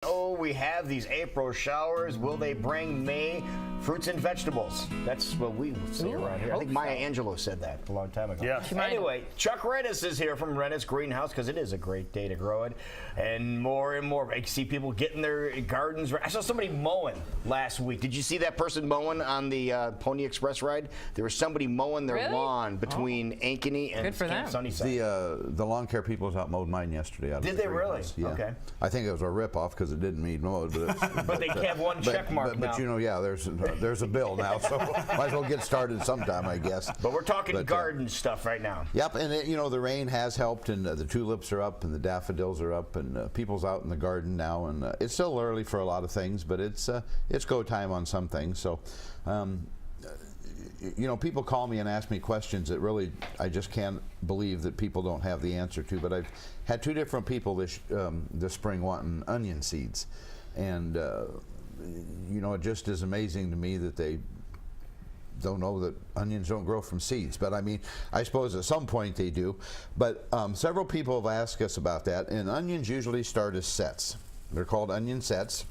Oh, we have these April showers. Will they bring May fruits and vegetables? That's what we say around here. I think Maya Angelou said that a long time ago. Yeah. Anyway, Chuck Renes is here from Renes Greenhouse because it is a great day to grow it. And more, I see people getting their gardens. I saw somebody mowing last week. Did you see that person mowing on the Pony Express ride? There was somebody mowing their lawn between Ankeny and Camp Sunnyside. The lawn care people was out mowed mine yesterday. Did they really? Yeah. Okay. I think it was a ripoff because it didn't need mowed, but they have one check mark now. But you know, yeah, there's a bill now, so might as well get started sometime, I guess. But we're talking garden stuff right now. Yep, and you know, the rain has helped, and the tulips are up, and the daffodils are up, and people's out in the garden now, and it's still early for a lot of things, but it's go time on some things. So, you know, people call me and ask me questions that really I just can't believe that people don't have the answer to. But I've had two different people this spring wanting onion seeds, and you know, it just is amazing to me that they don't know that onions don't grow from seeds. But I mean, I suppose at some point they do. But several people have asked us about that, and onions usually start as sets. They're called onion sets.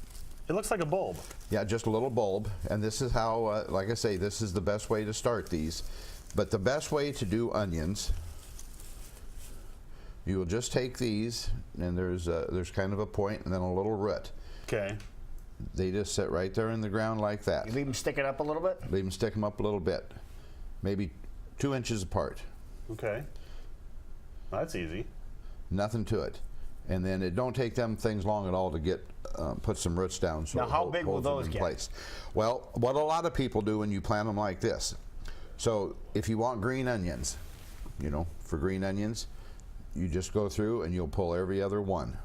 It looks like a bulb. Yeah, just a little bulb. And this is how, like I say, this is the best way to start these. But the best way to do onions, you will just take these, and there's kind of a point and then a little root. Okay. They just sit right there in the ground like that. You leave them sticking up a little bit? Leave them stick them up a little bit. Maybe 2 inches apart. Okay. That's easy. Nothing to it. And then it don't take them things long at all to get put some roots down. So now, how big will those get? Place. Well, what a lot of people do when you plant them like this. So if you want green onions, you know, for green onions, you just go through and you'll pull every other one.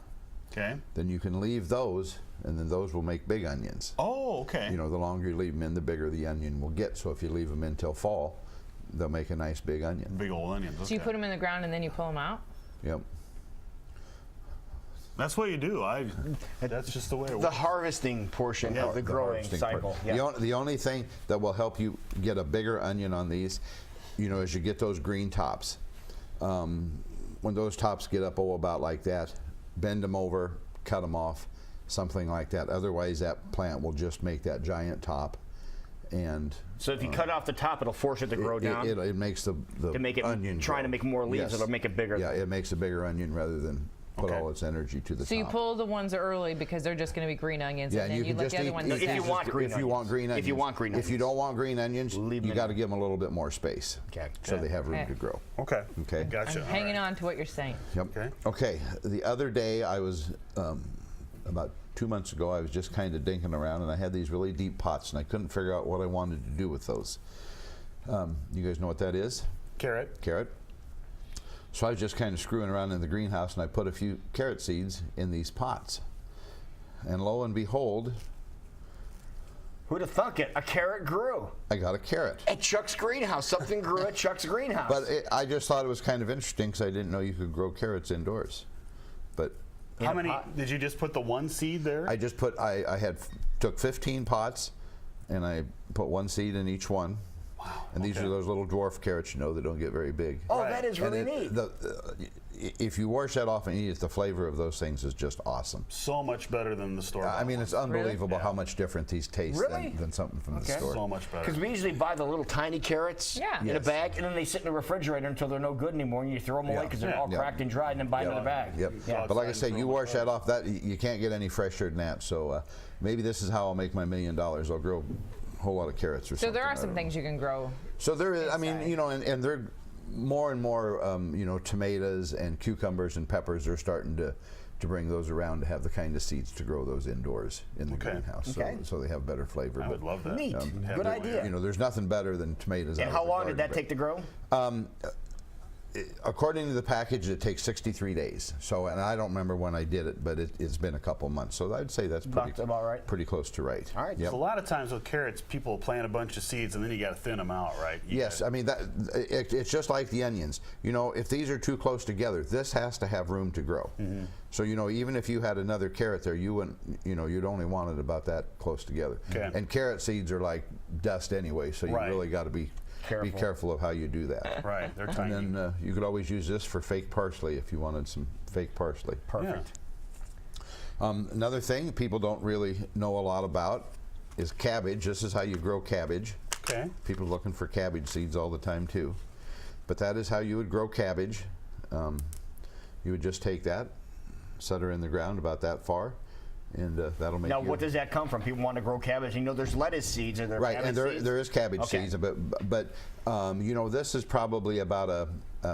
Okay. Then you can leave those, and then those will make big onions. Oh, okay. You know, the longer you leave them in, the bigger the onion will get. So if you leave them in till fall, they'll make a nice big onion. Big old onions. Okay. So you put them in the ground and then you pull them out? Yep. That's what you do. That's just the way it works. The harvesting portion of the growing cycle. Yeah. The only thing that will help you get a bigger onion on these, you know, is you get those green tops. When those tops get up about like that, bend them over, cut them off, something like that. Otherwise, that plant will just make that giant top. And so if you cut off the top, it'll force it to grow down. It makes the onion trying to make more leaves. Yes. It'll make it bigger. Yeah, it makes a bigger onion rather than put all its energy to the top. So you pull the ones early because they're just going to be green onions, and then you let the other ones if you want green onions. If you want green onions. If you want green onions. If you don't want green onions, you got to give them a little bit more space. Okay. So they have room to grow. Okay. Okay. Gotcha. I'm hanging on to what you're saying. Yep. Okay. Okay. The other day, I was about 2 months ago. I was just kind of dinking around, and I had these really deep pots, and I couldn't figure out what I wanted to do with those. You guys know what that is? Carrot. Carrot. So I was just kind of screwing around in the greenhouse, and I put a few carrot seeds in these pots. And lo and behold, who'd have thunk it? A carrot grew. I got a carrot. At Chuck's greenhouse. Something grew at Chuck's greenhouse. But I just thought it was kind of interesting because I didn't know you could grow carrots indoors. But how many? Did you just put the one seed there? I just put, took 15 pots, and I put one seed in each one. Wow. And these are those little dwarf carrots, you know, that don't get very big. Oh, that is really neat. If you wash that off and eat it, the flavor of those things is just awesome. So much better than the store. I mean, it's unbelievable how much different these taste than something from the store. So much better. Because we usually buy the little tiny carrots in a bag, and then they sit in the refrigerator until they're no good anymore, and you throw them away because they're all cracked and dried, and then buy another bag. Yep. Yeah. But like I say, you wash that off, you can't get any fresher than that. So maybe this is how I'll make my $1 million. I'll grow a whole lot of carrots or something. So there are some things you can grow. So there is, I mean, you know, and they're more and more, you know, tomatoes and cucumbers and peppers are starting to bring those around to have the kind of seeds to grow those indoors in the greenhouse. So they have better flavor. I would love that. Neat. Good idea. You know, there's nothing better than tomatoes. And how long did that take to grow? According to the package, it takes 63 days. So, and I don't remember when I did it, but it's been a couple months. So I'd say that's about right. Pretty close to right. All right. Yep. So a lot of times with carrots, people plant a bunch of seeds and then you got to thin them out, right? Yes, I mean it's just like the onions. You know, if these are too close together, this has to have room to grow. So you know, even if you had another carrot there, you wouldn't, you know, you'd only want it about that close together. Okay. And carrot seeds are like dust anyway, so you really got to be careful of how you do that. Right, they're tiny. And then you could always use this for fake parsley if you wanted some fake parsley. Perfect. Another thing people don't really know a lot about is cabbage. This is how you grow cabbage. Okay. People are looking for cabbage seeds all the time too. But that is how you would grow cabbage. You would just take that, set her in the ground about that far, and that'll make Now, what does that come from? People want to grow cabbage. You know, there's lettuce seeds. Are there right, cabbage and seeds? there is cabbage Okay. seeds, but you know, this is probably about a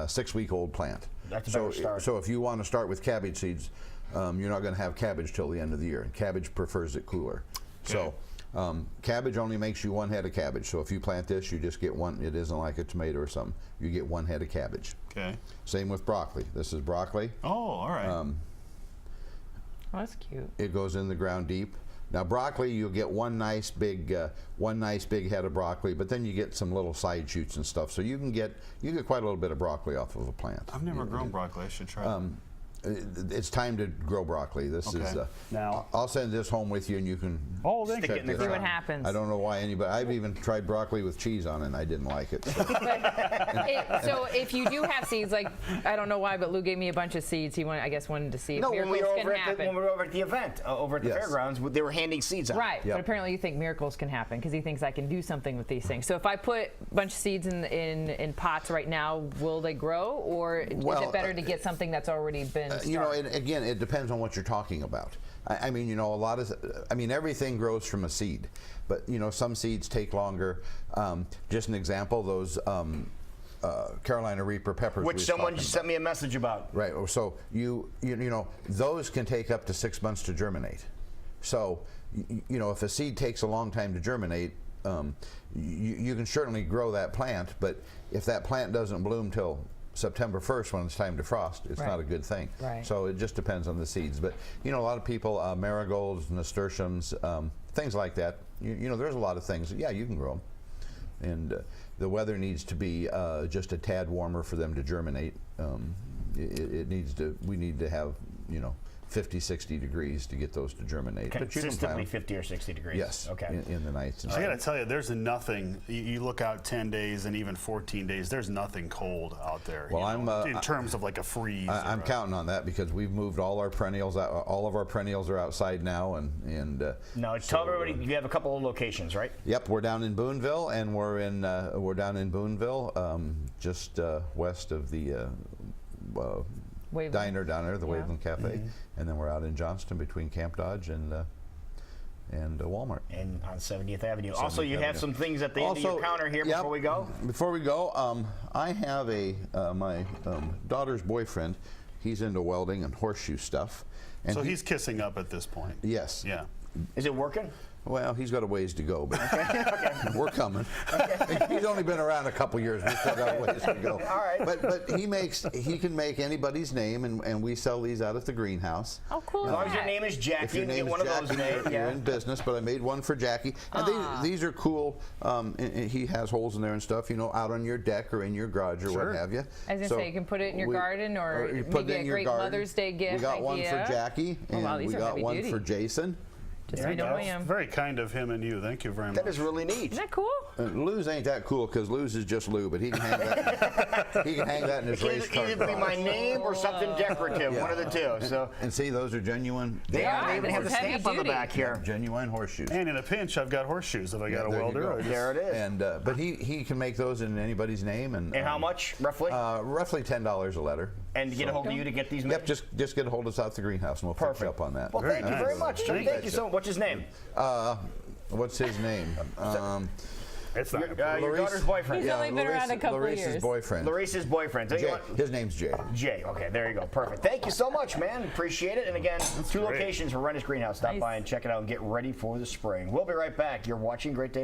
6-week-old plant. That's a so, better start. So if you want to start with cabbage seeds, you're not going to have cabbage till the end of the year, and cabbage prefers it cooler. Okay. So cabbage only makes you 1 head of cabbage. So if you plant this, you just get one. It isn't like a tomato or something. You get 1 head of cabbage. Okay. Same with broccoli. This is broccoli. Oh, all right. Oh, that's cute. It goes in the ground deep. Now broccoli, you'll get one nice big head of broccoli, but then you get some little side shoots and stuff. So you get quite a little bit of broccoli off of a plant. I've never grown broccoli. I should try that. It's time to grow broccoli. This is Okay. now. I'll send this home with you, and you can. Oh, thank Stick you. it in the check this See ground. what out. happens. I don't know why anybody. I've even tried broccoli with cheese on it, and I didn't like it. So. So if you do have seeds, like I don't know why, but Lou gave me a bunch of seeds. He wanted to see if No, when miracles we, were can over happen. when we were over at the event, over at the Yes. fairgrounds, they were handing seeds out. Right, Yep. but apparently you think miracles can happen because he thinks I can do something with these things. So if I put a bunch of seeds in pots right now, will they grow, or is Well, it better to get something that's already been started? You know, and again, it depends on what you're talking about. I mean, you know, everything grows from a seed, but you know, some seeds take longer. Just an example, those Carolina Reaper peppers. Which we was someone talking just about. sent me a message about. Right. So you know, those can take up to 6 months to germinate. So you know, if a seed takes a long time to germinate, you can certainly grow that plant, but if that plant doesn't bloom till September 1st when it's time to frost, it's Right. not a good thing. Right. So it just depends on the seeds. But you know, a lot of people, marigolds, nasturtiums, things like that. You know, there's a lot of things. Yeah, you can grow them. And the weather needs to be just a tad warmer for them to germinate. It needs to. We need to have, you know, 50, 60 degrees to get those to germinate. But you can Consistently plant 50 or 60 degrees. Yes. Okay. In the nights. And I got to tell you, there's nothing. You look out 10 days and even 14 days. There's nothing cold out there. Well, you know, I'm, in terms of like a freeze. I'm or a- counting on that because we've moved all our perennials out. All of our perennials are outside now, and Now, tell everybody you have a couple of locations, right? Yep, we're down in Boonville, and we're down in Boonville, just west of the Waveland. diner down there, the Yeah. Waveland Cafe, and then we're out in Johnston between Camp Dodge and Walmart. And on 70th Avenue. Also, you 70th have Avenue. some things at the end of your counter here yep, before we go. Before we go, I have my daughter's boyfriend. He's into welding and horseshoe stuff. And So he's kissing up at this point. yes. Yeah. Is it working? Well, he's got a ways to go, but we're coming. He's only been around a couple years. We still got a ways to go. All right. But he can make anybody's name, and we sell these out at the greenhouse. How cool As is long as your that? name is Jackie, If your you can name get is one of Jackie, those made. you're Yeah. in business. But I made one for Jackie, and these are cool. And he has holes in there and stuff. You know, out on your deck or in your garage or Sure. what have you. I was gonna say, you can put it in your garden or you put maybe it a in your great garden. Mother's Day gift We got one idea. for Jackie, Oh, and wow, these we are got heavy one duty. for Jason. Just There so you you know go. I am. Very kind of him and you. Thank you very much. That is really neat. Isn't that cool? Lou's ain't that cool because Lou's is just Lou, but he can hang that. He can hang that in his race Either car be my garage. name or something decorative, Yeah. one of the two. So And see, those are genuine. they are. They Yeah, even have the this is heavy stamp on the duty. back here. Genuine horseshoes. And in a pinch, I've got horseshoes. If I got a there you welder, go. I just- There it is. And but he can make those in anybody's name. And And how much, roughly? Roughly $10 a letter. And to get a hold of you to get these made? Yep, just get a hold of us out at the greenhouse, and we'll pick you Perfect. up on that. Well, thank you nice. very much. Thank Thank you. you so much. What's his name? What's his name? It's not. Your daughter's boyfriend. He's only been around a couple Larissa's years. boyfriend. Larissa's boyfriend. Tell you Jay. what- His name's Jay. Jay. Okay, there you go. Perfect. Thank you so much, man. Appreciate it. And again, two great. locations for Renes Greenhouse. Stop Nice. by and check it out and get ready for the spring. We'll be right back. You're watching Great Day.